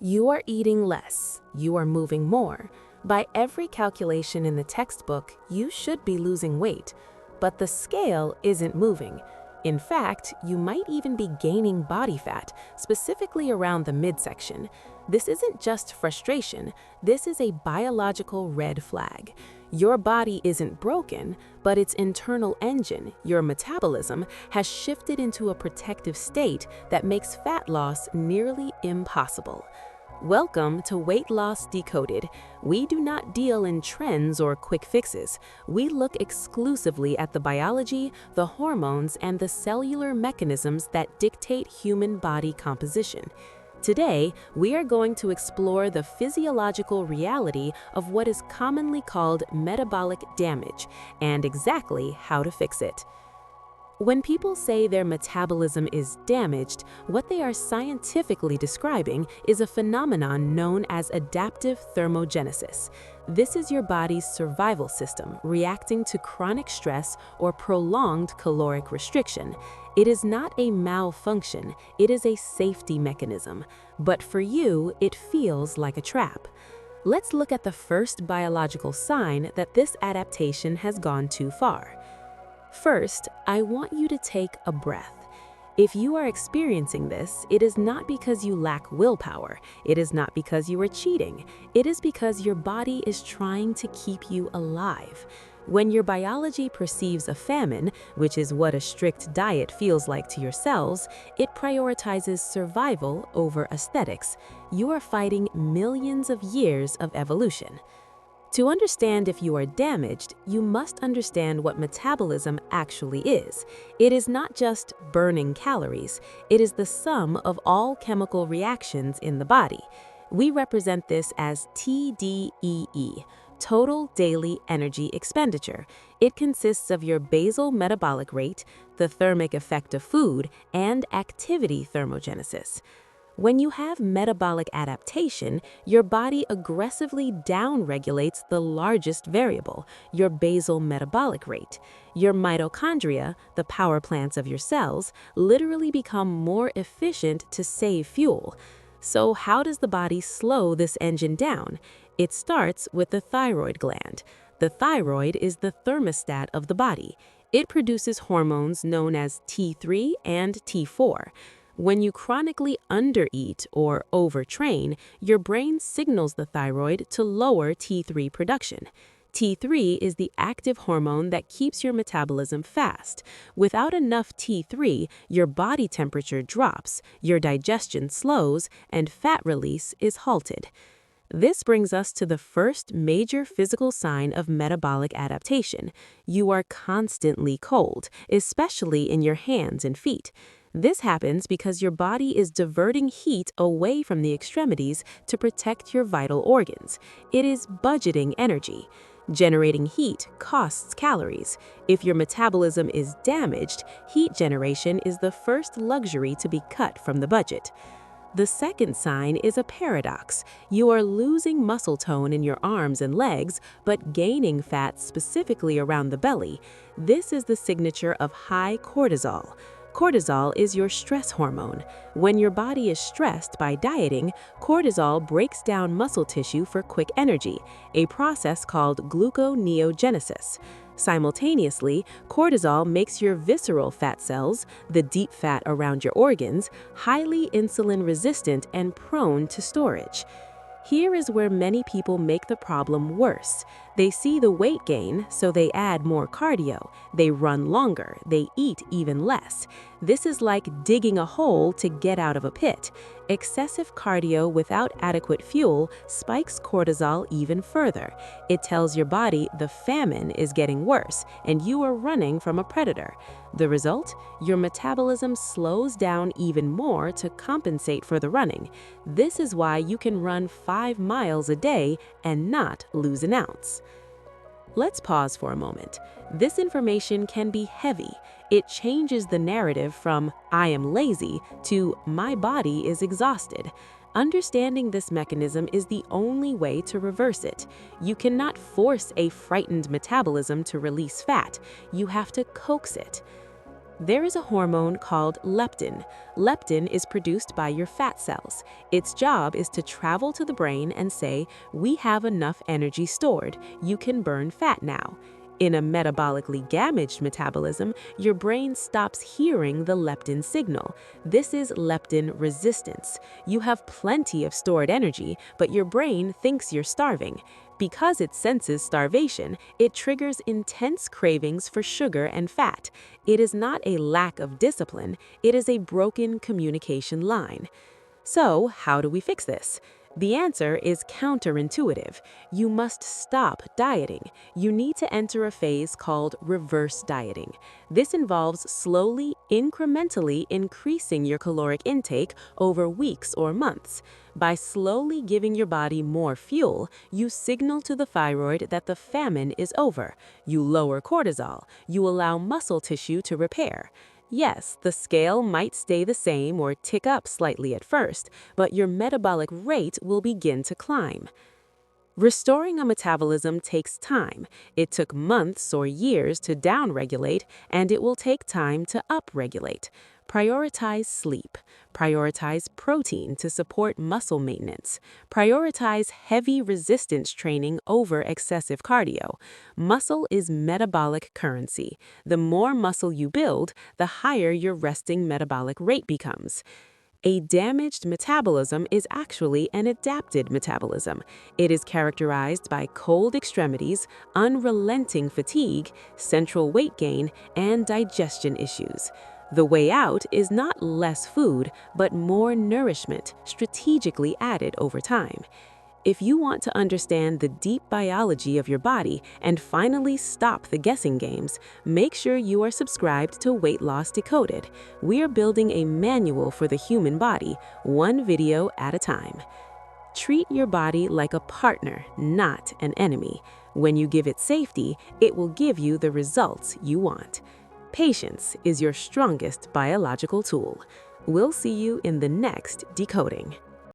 You are eating less, you are moving more. By every calculation in the textbook, you should be losing weight, but the scale isn't moving. In fact, you might even be gaining body fat, specifically around the midsection. This isn't just frustration, this is a biological red flag. Your body isn't broken, but its internal engine, your metabolism, has shifted into a protective state that makes fat loss nearly impossible. Welcome to Weight Loss Decoded. We do not deal in trends or quick fixes. We look exclusively at the biology, the hormones, and the cellular mechanisms that dictate human body composition. Today, we are going to explore the physiological reality of what is commonly called metabolic damage and exactly how to fix it. When people say their metabolism is damaged, what they are scientifically describing is a phenomenon known as adaptive thermogenesis. This is your body's survival system reacting to chronic stress or prolonged caloric restriction. It is not a malfunction, it is a safety mechanism. But for you, it feels like a trap. Let's look at the first biological sign that this adaptation has gone too far. First, I want you to take a breath. If you are experiencing this, it is not because you lack willpower. It is not because you are cheating. It is because your body is trying to keep you alive. When your biology perceives a famine, which is what a strict diet feels like to your cells, it prioritizes survival over aesthetics. You are fighting millions of years of evolution. To understand if you are damaged, you must understand what metabolism actually is. It is not just burning calories, it is the sum of all chemical reactions in the body. We represent this as TDEE, total daily energy expenditure. It consists of your basal metabolic rate, the thermic effect of food, and activity thermogenesis. When you have metabolic adaptation, your body aggressively downregulates the largest variable, your basal metabolic rate. Your mitochondria, the power plants of your cells, literally become more efficient to save fuel. So how does the body slow this engine down? It starts with the thyroid gland. The thyroid is the thermostat of the body. It produces hormones known as T3 and T4. When you chronically undereat or overtrain, your brain signals the thyroid to lower T3 production. T3 is the active hormone that keeps your metabolism fast. Without enough T3, your body temperature drops, your digestion slows, and fat release is halted. This brings us to the first major physical sign of metabolic adaptation. You are constantly cold, especially in your hands and feet. This happens because your body is diverting heat away from the extremities to protect your vital organs. It is budgeting energy. Generating heat costs calories. If your metabolism is damaged, heat generation is the first luxury to be cut from the budget. The second sign is a paradox. You are losing muscle tone in your arms and legs, but gaining fat specifically around the belly. This is the signature of high cortisol. Cortisol is your stress hormone. When your body is stressed by dieting, cortisol breaks down muscle tissue for quick energy, a process called gluconeogenesis. Simultaneously, cortisol makes your visceral fat cells, the deep fat around your organs, highly insulin resistant and prone to storage. Here is where many people make the problem worse. They see the weight gain, so they add more cardio. They run longer, they eat even less. This is like digging a hole to get out of a pit. Excessive cardio without adequate fuel spikes cortisol even further. It tells your body the famine is getting worse and you are running from a predator. The result? Your metabolism slows down even more to compensate for the running. This is why you can run 5 miles a day and not lose an ounce. Let's pause for a moment. This information can be heavy. It changes the narrative from "I am lazy" to "my body is exhausted." Understanding this mechanism is the only way to reverse it. You cannot force a frightened metabolism to release fat. You have to coax it. There is a hormone called leptin. Leptin is produced by your fat cells. Its job is to travel to the brain and say, "We have enough energy stored. You can burn fat now." In a metabolically damaged metabolism, your brain stops hearing the leptin signal. This is leptin resistance. You have plenty of stored energy, but your brain thinks you're starving. Because it senses starvation, it triggers intense cravings for sugar and fat. It is not a lack of discipline, it is a broken communication line. So, how do we fix this? The answer is counterintuitive. You must stop dieting. You need to enter a phase called reverse dieting. This involves slowly, incrementally increasing your caloric intake over weeks or months. By slowly giving your body more fuel, you signal to the thyroid that the famine is over. You lower cortisol. You allow muscle tissue to repair. Yes, the scale might stay the same or tick up slightly at first, but your metabolic rate will begin to climb. Restoring a metabolism takes time. It took months or years to downregulate, and it will take time to upregulate. Prioritize sleep. Prioritize protein to support muscle maintenance. Prioritize heavy resistance training over excessive cardio. Muscle is metabolic currency. The more muscle you build, the higher your resting metabolic rate becomes. A damaged metabolism is actually an adapted metabolism. It is characterized by cold extremities, unrelenting fatigue, central weight gain, and digestion issues. The way out is not less food, but more nourishment, strategically added over time. If you want to understand the deep biology of your body and finally stop the guessing games, make sure you are subscribed to Weight Loss Decoded. We are building a manual for the human body, one video at a time. Treat your body like a partner, not an enemy. When you give it safety, it will give you the results you want. Patience is your strongest biological tool. We'll see you in the next decoding.